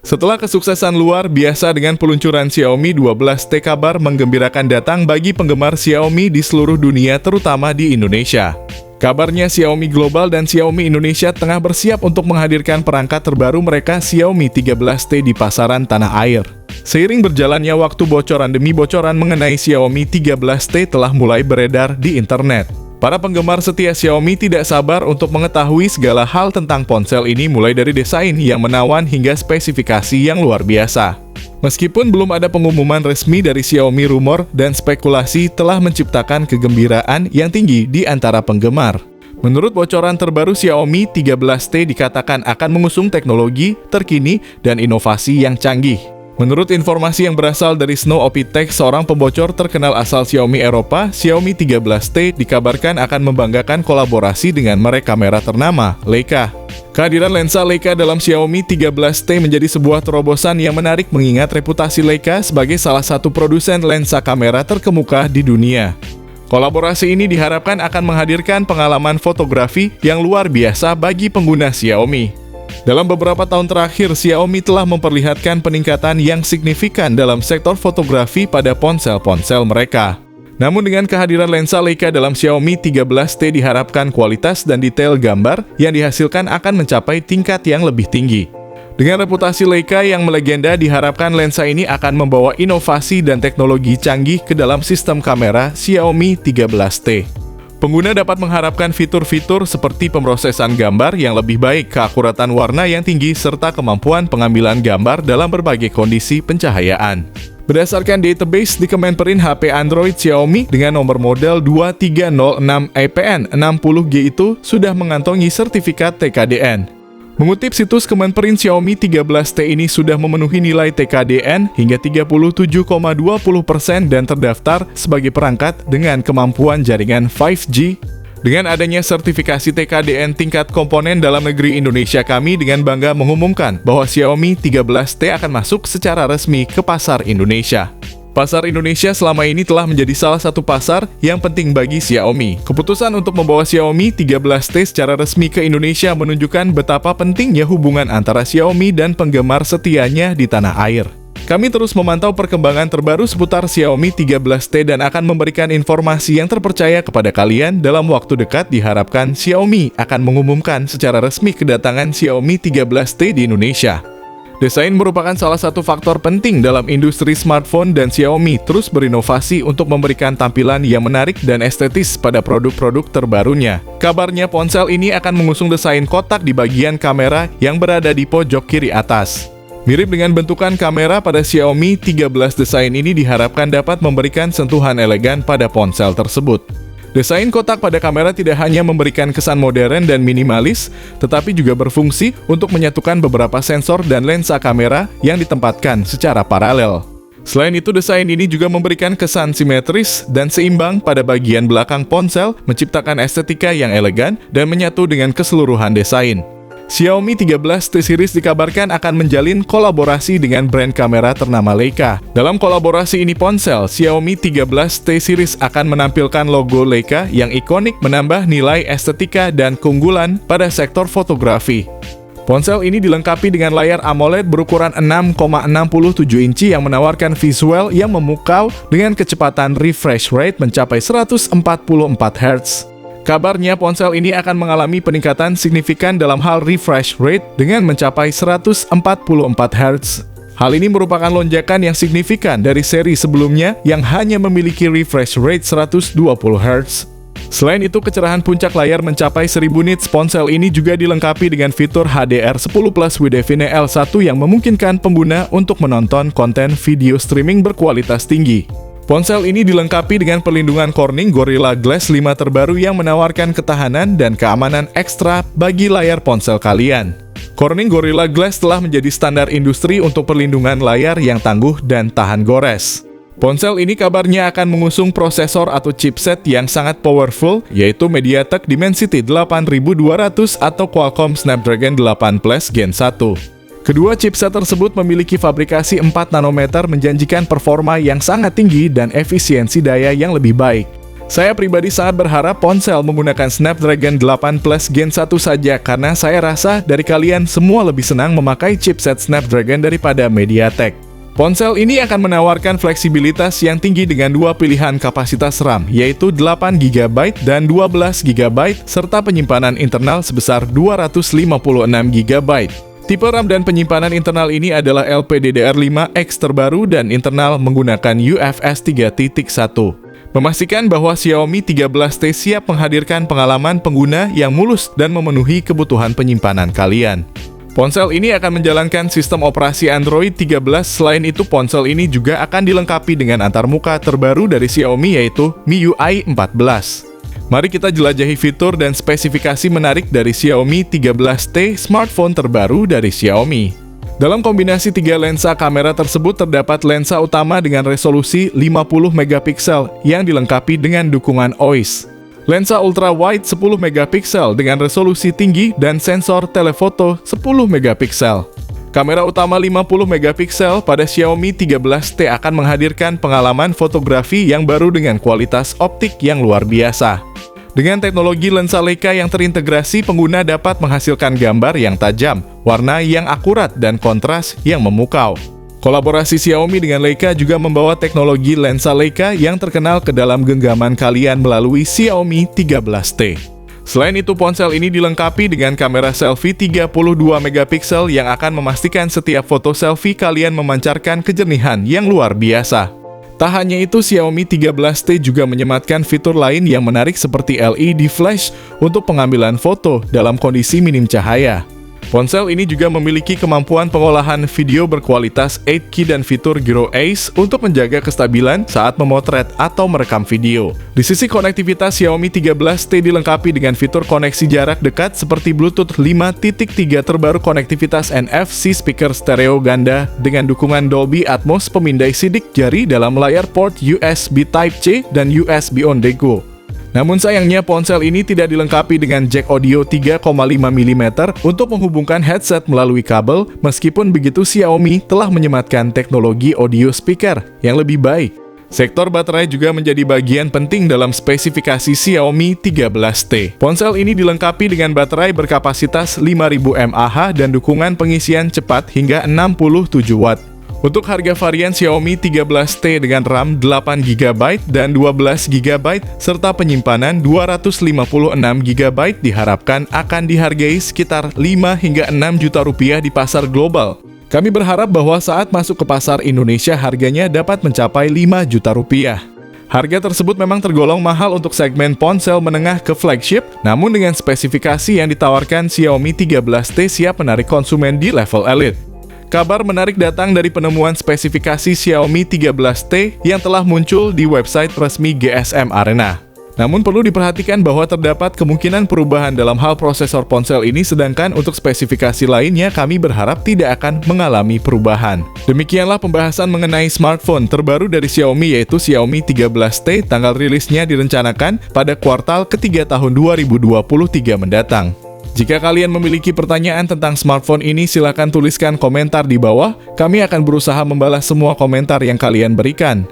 Setelah kesuksesan luar biasa dengan peluncuran Xiaomi 12T, kabar menggembirakan datang bagi penggemar Xiaomi di seluruh dunia, terutama di Indonesia. Kabarnya Xiaomi Global dan Xiaomi Indonesia tengah bersiap untuk menghadirkan perangkat terbaru mereka Xiaomi 13T di pasaran tanah air. Seiring berjalannya waktu, bocoran demi bocoran mengenai Xiaomi 13T telah mulai beredar di internet. Para penggemar setia Xiaomi tidak sabar untuk mengetahui segala hal tentang ponsel ini, mulai dari desain yang menawan hingga spesifikasi yang luar biasa. Meskipun belum ada pengumuman resmi dari Xiaomi, rumor dan spekulasi telah menciptakan kegembiraan yang tinggi di antara penggemar. Menurut bocoran terbaru, Xiaomi 13T dikatakan akan mengusung teknologi terkini dan inovasi yang canggih. Menurut informasi yang berasal dari Snow Opitech, seorang pembocor terkenal asal Xiaomi Eropa, Xiaomi 13T dikabarkan akan membanggakan kolaborasi dengan merek kamera ternama, Leica. Kehadiran lensa Leica dalam Xiaomi 13T menjadi sebuah terobosan yang menarik, mengingat reputasi Leica sebagai salah satu produsen lensa kamera terkemuka di dunia. Kolaborasi ini diharapkan akan menghadirkan pengalaman fotografi yang luar biasa bagi pengguna Xiaomi. Dalam beberapa tahun terakhir, Xiaomi telah memperlihatkan peningkatan yang signifikan dalam sektor fotografi pada ponsel-ponsel mereka. Namun dengan kehadiran lensa Leica dalam Xiaomi 13T diharapkan kualitas dan detail gambar yang dihasilkan akan mencapai tingkat yang lebih tinggi. Dengan reputasi Leica yang melegenda, diharapkan lensa ini akan membawa inovasi dan teknologi canggih ke dalam sistem kamera Xiaomi 13T. Pengguna dapat mengharapkan fitur-fitur seperti pemrosesan gambar yang lebih baik, keakuratan warna yang tinggi, serta kemampuan pengambilan gambar dalam berbagai kondisi pencahayaan. Berdasarkan database di Kemenperin, HP Android Xiaomi dengan nomor model 2306EPN60G itu sudah mengantongi sertifikat TKDN. Mengutip situs Kemenperin, Xiaomi 13T ini sudah memenuhi nilai TKDN hingga 37,20% dan terdaftar sebagai perangkat dengan kemampuan jaringan 5G. Dengan adanya sertifikasi TKDN tingkat komponen dalam negeri, Indonesia, kami dengan bangga mengumumkan bahwa Xiaomi 13T akan masuk secara resmi ke pasar Indonesia. Pasar Indonesia selama ini telah menjadi salah satu pasar yang penting bagi Xiaomi. Keputusan untuk membawa Xiaomi 13T secara resmi ke Indonesia menunjukkan betapa pentingnya hubungan antara Xiaomi dan penggemar setianya di tanah air. Kami terus memantau perkembangan terbaru seputar Xiaomi 13T dan akan memberikan informasi yang terpercaya kepada kalian. Dalam waktu dekat diharapkan Xiaomi akan mengumumkan secara resmi kedatangan Xiaomi 13T di Indonesia. Desain merupakan salah satu faktor penting dalam industri smartphone dan Xiaomi terus berinovasi untuk memberikan tampilan yang menarik dan estetis pada produk-produk terbarunya. Kabarnya ponsel ini akan mengusung desain kotak di bagian kamera yang berada di pojok kiri atas. Mirip dengan bentukan kamera pada Xiaomi 13, desain ini diharapkan dapat memberikan sentuhan elegan pada ponsel tersebut. Desain kotak pada kamera tidak hanya memberikan kesan modern dan minimalis, tetapi juga berfungsi untuk menyatukan beberapa sensor dan lensa kamera yang ditempatkan secara paralel. Selain itu, desain ini juga memberikan kesan simetris dan seimbang pada bagian belakang ponsel, menciptakan estetika yang elegan dan menyatu dengan keseluruhan desain. Xiaomi 13T series dikabarkan akan menjalin kolaborasi dengan brand kamera ternama Leica. Dalam kolaborasi ini, ponsel Xiaomi 13T series akan menampilkan logo Leica yang ikonik, menambah nilai estetika dan keunggulan pada sektor fotografi. Ponsel ini dilengkapi dengan layar AMOLED berukuran 6,67 inci yang menawarkan visual yang memukau dengan kecepatan refresh rate mencapai 144 Hz. Kabarnya ponsel ini akan mengalami peningkatan signifikan dalam hal refresh rate dengan mencapai 144 Hz. Hal ini merupakan lonjakan yang signifikan dari seri sebelumnya yang hanya memiliki refresh rate 120 Hz. Selain itu, kecerahan puncak layar mencapai 1000 nits. Ponsel ini juga dilengkapi dengan fitur HDR10+ with Define L1 yang memungkinkan pengguna untuk menonton konten video streaming berkualitas tinggi. Ponsel ini dilengkapi dengan perlindungan Corning Gorilla Glass 5 terbaru yang menawarkan ketahanan dan keamanan ekstra bagi layar ponsel kalian. Corning Gorilla Glass telah menjadi standar industri untuk perlindungan layar yang tangguh dan tahan gores. Ponsel ini kabarnya akan mengusung prosesor atau chipset yang sangat powerful, yaitu MediaTek Dimensity 8200 atau Qualcomm Snapdragon 8 Plus Gen 1. Kedua chipset tersebut memiliki fabrikasi 4 nanometer, menjanjikan performa yang sangat tinggi dan efisiensi daya yang lebih baik. Saya pribadi sangat berharap ponsel menggunakan Snapdragon 8 Plus Gen 1 saja karena saya rasa dari kalian semua lebih senang memakai chipset Snapdragon daripada MediaTek. Ponsel ini akan menawarkan fleksibilitas yang tinggi dengan dua pilihan kapasitas RAM, yaitu 8GB dan 12GB, serta penyimpanan internal sebesar 256GB. Tipe RAM dan penyimpanan internal ini adalah LPDDR5X terbaru dan internal menggunakan UFS 3.1. Memastikan bahwa Xiaomi 13T siap menghadirkan pengalaman pengguna yang mulus dan memenuhi kebutuhan penyimpanan kalian. Ponsel ini akan menjalankan sistem operasi Android 13, selain itu ponsel ini juga akan dilengkapi dengan antarmuka terbaru dari Xiaomi yaitu MIUI 14. Mari kita jelajahi fitur dan spesifikasi menarik dari Xiaomi 13T, smartphone terbaru dari Xiaomi. Dalam kombinasi 3 lensa kamera tersebut terdapat lensa utama dengan resolusi 50 megapiksel yang dilengkapi dengan dukungan OIS. Lensa ultra wide 10 megapiksel dengan resolusi tinggi dan sensor telefoto 10 megapiksel. Kamera utama 50 megapiksel pada Xiaomi 13T akan menghadirkan pengalaman fotografi yang baru dengan kualitas optik yang luar biasa. Dengan teknologi lensa Leica yang terintegrasi, pengguna dapat menghasilkan gambar yang tajam, warna yang akurat, dan kontras yang memukau. Kolaborasi Xiaomi dengan Leica juga membawa teknologi lensa Leica yang terkenal ke dalam genggaman kalian melalui Xiaomi 13T. Selain itu, ponsel ini dilengkapi dengan kamera selfie 32 megapiksel yang akan memastikan setiap foto selfie kalian memancarkan kejernihan yang luar biasa. Tak hanya itu, Xiaomi 13T juga menyematkan fitur lain yang menarik seperti LED flash untuk pengambilan foto dalam kondisi minim cahaya. Ponsel ini juga memiliki kemampuan pengolahan video berkualitas 8K dan fitur Gyro Ace untuk menjaga kestabilan saat memotret atau merekam video. Di sisi konektivitas, Xiaomi 13T dilengkapi dengan fitur koneksi jarak dekat seperti Bluetooth 5.3 terbaru, konektivitas NFC, speaker stereo ganda dengan dukungan Dolby Atmos, pemindai sidik jari dalam layar, port USB Type-C, dan USB on-the-go. Namun sayangnya ponsel ini tidak dilengkapi dengan jack audio 3,5 mm untuk menghubungkan headset melalui kabel. Meskipun begitu, Xiaomi telah menyematkan teknologi audio speaker yang lebih baik. Sektor baterai juga menjadi bagian penting dalam spesifikasi Xiaomi 13T. Ponsel ini dilengkapi dengan baterai berkapasitas 5000 mAh dan dukungan pengisian cepat hingga 67 Watt. Untuk harga varian Xiaomi 13T dengan RAM 8GB dan 12GB serta penyimpanan 256GB diharapkan akan dihargai sekitar 5 hingga 6 juta rupiah di pasar global. Kami berharap bahwa saat masuk ke pasar Indonesia harganya dapat mencapai 5 juta rupiah. Harga tersebut memang tergolong mahal untuk segmen ponsel menengah ke flagship, namun dengan spesifikasi yang ditawarkan, Xiaomi 13T siap menarik konsumen di level elit. Kabar menarik datang dari penemuan spesifikasi Xiaomi 13T yang telah muncul di website resmi GSM Arena. Namun perlu diperhatikan bahwa terdapat kemungkinan perubahan dalam hal prosesor ponsel ini, sedangkan untuk spesifikasi lainnya kami berharap tidak akan mengalami perubahan. Demikianlah pembahasan mengenai smartphone terbaru dari Xiaomi, yaitu Xiaomi 13T. Tanggal rilisnya direncanakan pada kuartal ketiga tahun 2023 mendatang. Jika kalian memiliki pertanyaan tentang smartphone ini, silakan tuliskan komentar di bawah. Kami akan berusaha membalas semua komentar yang kalian berikan.